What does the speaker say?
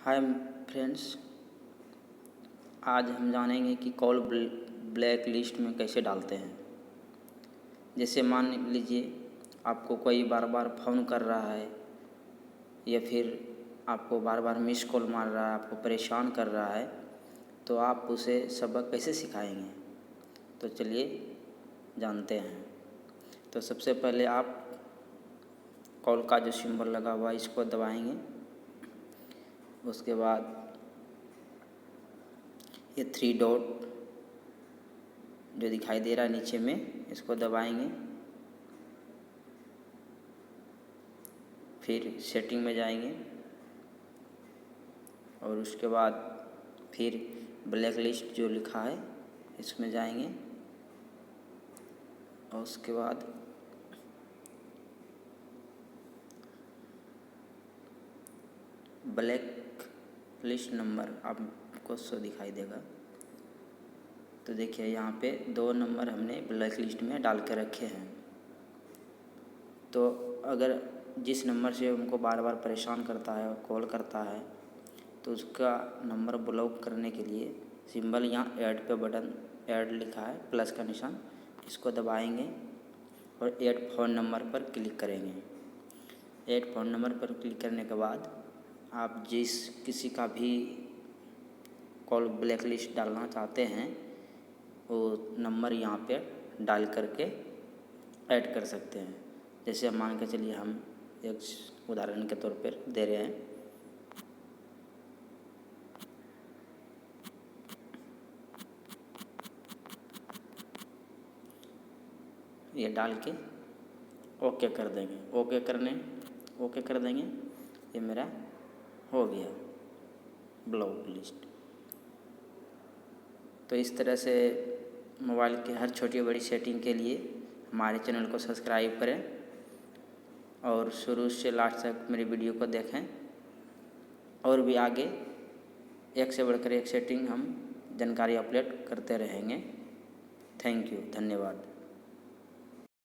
Hi friends, आज हम जानेंगे कि कॉल ब्लैक लिस्ट में कैसे डालते हैं। जैसे मान लीजिए आपको कोई बार बार फ़ोन कर रहा है या फिर आपको बार बार मिस कॉल मार रहा है, आपको परेशान कर रहा है, तो आप उसे सबक कैसे सिखाएंगे। तो चलिए जानते हैं। तो सबसे पहले आप कॉल का जो सिंबल लगा हुआ है इसको दबाएंगे। उसके बाद ये 3 डॉट जो दिखाई दे रहा है नीचे में, इसको दबाएंगे। फिर सेटिंग में जाएंगे और उसके बाद फिर ब्लैक लिस्ट जो लिखा है इसमें जाएंगे और उसके बाद ब्लैक लिस्ट नंबर आपको शो दिखाई देगा। तो देखिए यहाँ पे 2 नंबर हमने ब्लैक लिस्ट में डाल के रखे हैं। तो अगर जिस नंबर से हमको बार बार परेशान करता है, कॉल करता है, तो उसका नंबर ब्लॉक करने के लिए सिंबल यहाँ ऐड पे बटन ऐड लिखा है, प्लस का निशान, इसको दबाएंगे और ऐड फ़ोन नंबर पर क्लिक करेंगे। ऐड फ़ोन नंबर पर क्लिक करने के बाद आप जिस किसी का भी कॉल ब्लैक लिस्ट डालना चाहते हैं वो नंबर यहाँ पे डाल करके ऐड कर सकते हैं। जैसे मान के चलिए हम एक उदाहरण के तौर पर दे रहे हैं। ये डाल के ओके कर देंगे। ओके कर देंगे, ये मेरा हो गया ब्लॉक लिस्ट। तो इस तरह से मोबाइल के हर छोटी बड़ी सेटिंग के लिए हमारे चैनल को सब्सक्राइब करें और शुरू से लास्ट तक मेरी वीडियो को देखें। और भी आगे एक से बढ़कर एक सेटिंग हम जानकारी अपलोड करते रहेंगे। थैंक यू, धन्यवाद।